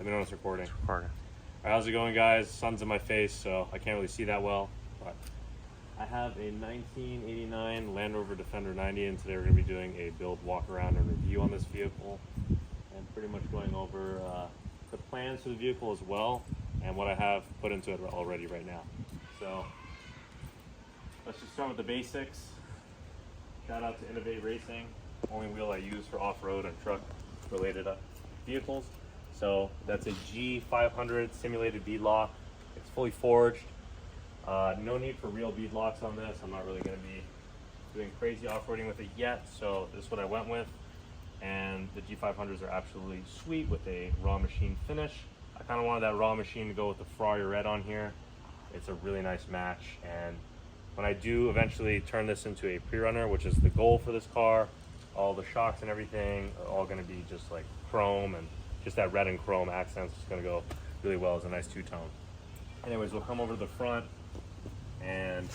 me know it's recording. It's recording. All right, how's it going, guys? Sun's in my face, so I can't really see that well. But I have a 1989 Land Rover Defender 90, and today we're going to be doing a build, walk around, and review on this vehicle, and pretty much going over the plans for the vehicle as well, and what I have put into it already right now. So let's just start with the basics. Shout out to Innovate Racing, only wheel I use for off-road and truck related vehicles. So that's a G500 simulated bead lock. It's fully forged. No need for real bead locks on this. I'm not really going to be doing crazy off-roading with it yet, so this is what I went with. And the G500s are absolutely sweet with a raw machine finish. I kind of wanted that raw machine to go with the Ferrari red on here. It's a really nice match, and when I do eventually turn this into a pre-runner, which is the goal for this car, all the shocks and everything are all going to be just like chrome, and just that red and chrome accents is going to go really well as a nice two-tone. Anyways, we'll come over to the front, and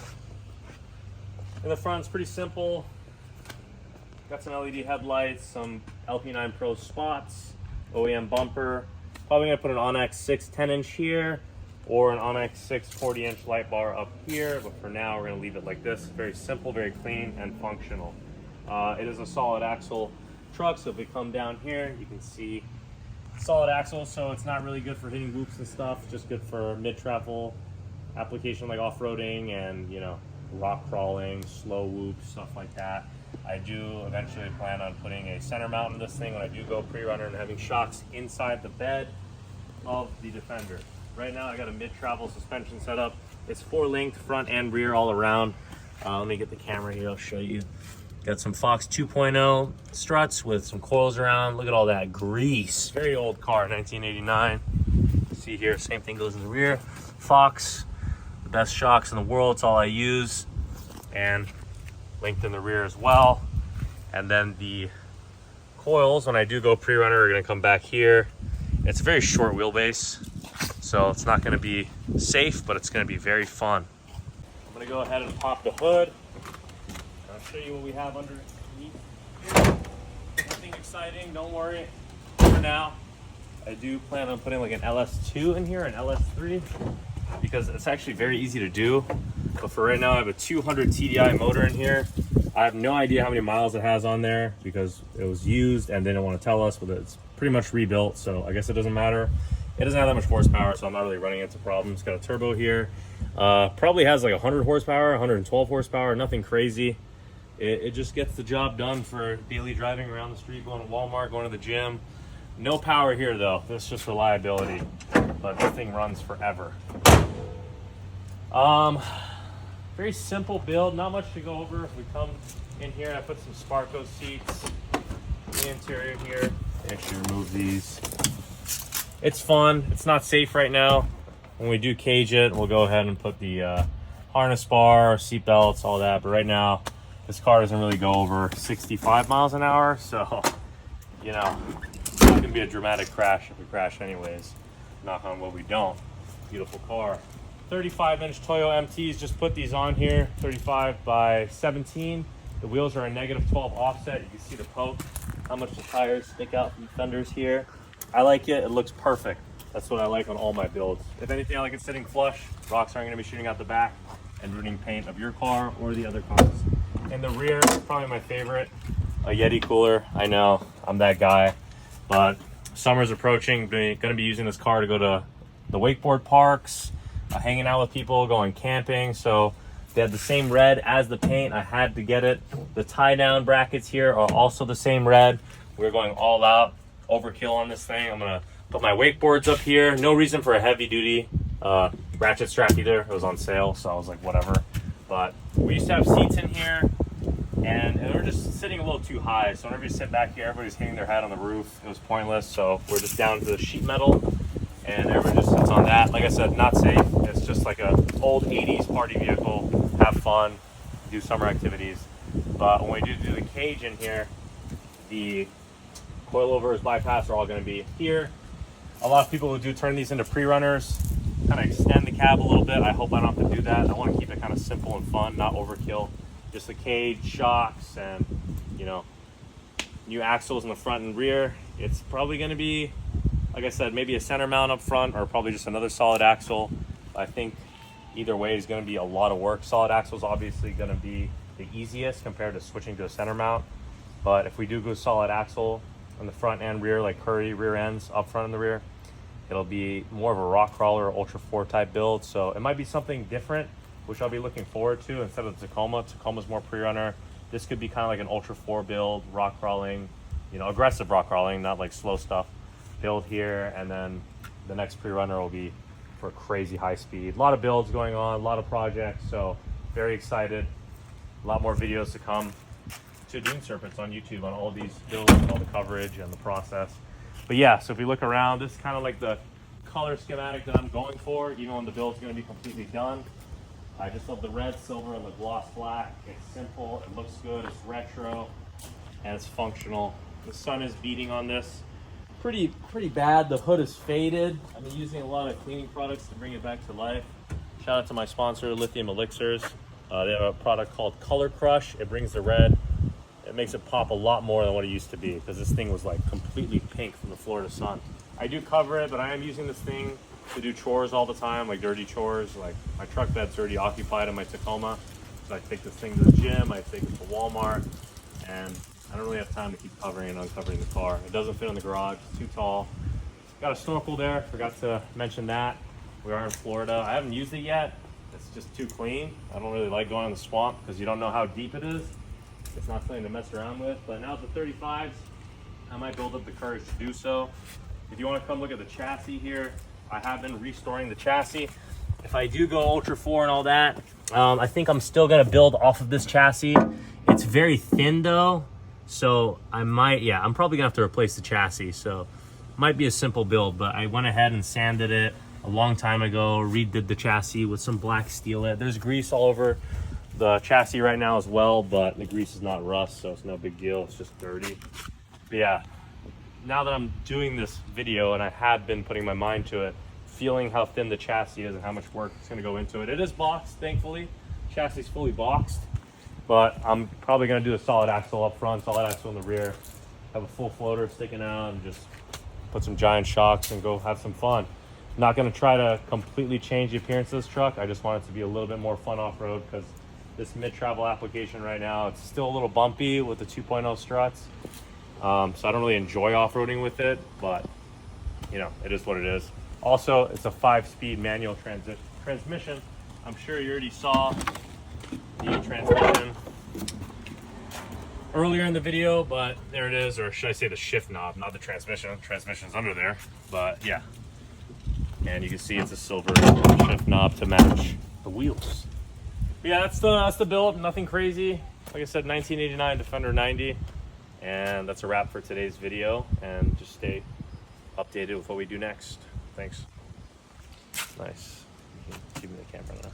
in the front it's pretty simple. Got some LED headlights, some LP9 Pro spots, OEM bumper. Probably going to put an Onyx 6 10-inch here, or an Onyx 6 40-inch light bar up here, but for now we're going to leave it like this. Very simple, very clean, and functional. It is a solid axle truck, so if we come down here, you can see solid axle, so it's not really good for hitting whoops and stuff, just good for mid-travel application like off-roading and, you know, rock crawling, slow whoops, stuff like that. I do eventually plan on putting a center mount in this thing when I do go pre-runner and having shocks inside the bed of the Defender. Right now I got a mid-travel suspension setup. It's 4-linked front and rear all around. Let me get the camera here, I'll show you. Got some Fox 2.0 struts with some coils around. Look at all that grease. Very old car, 1989. See here, same thing goes in the rear. Fox, the best shocks in the world, it's all I use. And linked in the rear as well. And then the coils, when I do go pre-runner, are gonna come back here. It's a very short wheelbase, so it's not gonna be safe, but it's gonna be very fun. I'm gonna go ahead and pop the hood. I'll show you what we have underneath. Nothing exciting, don't worry. For now, I do plan on putting like an LS2 in here, an LS3, because it's actually very easy to do. But for right now, I have a 200 TDI motor in here. I have no idea how many miles it has on there because it was used and they didn't want to tell us, but it's pretty much rebuilt, so I guess it doesn't matter. It doesn't have that much horsepower, so I'm not really running into problems. It's got a turbo here. Probably has like 100 horsepower, 112 horsepower, nothing crazy. It just gets the job done for daily driving around the street, going to Walmart, going to the gym. No power here though, this is just reliability, but this thing runs forever. Very simple build, not much to go over. If we come in here, I put some Sparco seats in the interior here. Actually remove these. It's fun, it's not safe right now. When we do cage it, we'll go ahead and put the harness bar, seat belts, all that. But right now, this car doesn't really go over 65 miles an hour. So, you know, it's not gonna be a dramatic crash if we crash anyways. Knock on wood, we don't. Beautiful car. 35-inch Toyo MTs, just put these on here, 35 by 17. The wheels are a -12 offset. You can see the poke, how much the tires stick out from the fenders here. I like it, it looks perfect. That's what I like on all my builds. If anything, I like it sitting flush. Rocks aren't gonna be shooting out the back and ruining paint of your car or the other cars. In the rear, probably my favorite, a Yeti cooler. I know, I'm that guy, but summer's approaching. Gonna be using this car to go to the wakeboard parks, hanging out with people, going camping. So they had the same red as the paint. I had to get it. The tie down brackets here are also the same red. We're going all out, overkill on this thing. I'm gonna put my wakeboards up here. No reason for a heavy duty ratchet strap either. It was on sale, so I was like, whatever. But we used to have seats in here, and they were just sitting a little too high. So whenever you sit back here, everybody's hitting their head on the roof. It was pointless. So we're just down to the sheet metal, and everyone just sits on that. Like I said, not safe. It's just like a old 80s party vehicle. Have fun, do summer activities. But when we do the cage in here, the coilovers, bypass are all going to be here. A lot of people who do turn these into pre-runners kind of extend the cab a little bit. I hope I don't have to do that. I want to keep it kind of simple and fun, not overkill. Just the cage, shocks, and, you know, new axles in the front and rear. It's probably going to be Like I said, maybe a center mount up front or probably just another solid axle. I think either way is going to be a lot of work. Solid axle is obviously going to be the easiest compared to switching to a center mount. But if we do go solid axle on the front and rear, like Curry rear ends up front and the rear, it'll be more of a rock crawler or Ultra 4 type build. So it might be something different, which I'll be looking forward to instead of the Tacoma. Tacoma's more pre-runner. This could be kind of like an Ultra 4 build, rock crawling, you know, aggressive rock crawling, not like slow stuff build here. And then the next pre-runner will be for crazy high speed. A lot of builds going on, a lot of projects. So very excited. A lot more videos to come to Dune Serpents on YouTube on all these builds, all the coverage and the process. But yeah, so if we look around, this is kind of like the color schematic that I'm going for, even when the build's going to be completely done. I just love the red, silver, and the gloss black. It's simple, it looks good, it's retro, and it's functional. The sun is beating on this pretty bad. The hood is faded. I've been using a lot of cleaning products to bring it back to life. Shout out to my sponsor, Lithium Elixirs. They have a product called Color Crush. It brings the red. It makes it pop a lot more than what it used to be, because this thing was like completely pink from the Florida sun. I do cover it, but I am using this thing to do chores all the time, like dirty chores. Like my truck bed's already occupied in my Tacoma, so I take this thing to the gym, I take it to Walmart, and I don't really have time to keep covering and uncovering the car. It doesn't fit in the garage, it's too tall. Got a snorkel there, forgot to mention that. We are in Florida. I haven't used it yet. It's just too clean. I don't really like going in the swamp because you don't know how deep it is. It's not something to mess around with, but now at the 35s, I might build up the courage to do so. If you want to come look at the chassis here, I have been restoring the chassis. If I do go Ultra 4 and all that, I think I'm still gonna build off of this chassis. It's very thin though, so I might, yeah, I'm probably gonna have to replace the chassis. So might be a simple build, but I went ahead and sanded it a long time ago, redid the chassis with some black steel. There's grease all over the chassis right now as well, but the grease is not rust, so it's no big deal. It's just dirty. But yeah, now that I'm doing this video and I have been putting my mind to it, feeling how thin the chassis is and how much work is going to go into it. It is boxed, thankfully. Chassis is fully boxed, but I'm probably going to do a solid axle up front, solid axle in the rear, have a full floater sticking out, and just put some giant shocks and go have some fun. I'm not going to try to completely change the appearance of this truck. I just want it to be a little bit more fun off-road, because this mid-travel application right now, it's still a little bumpy with the 2.0 struts. So I don't really enjoy off-roading with it, but you know, it is what it is. Also, it's a 5-speed manual transmission. I'm sure you already saw the transmission earlier in the video, but there it is, or should I say the shift knob, not the transmission. The transmission's under there, but yeah. And you can see it's a silver shift knob to match the wheels. But yeah, that's the build. Nothing crazy. Like I said, 1989 Defender 90. And that's a wrap for today's video. And just stay updated with what we do next. Thanks. Nice. Give me the camera now.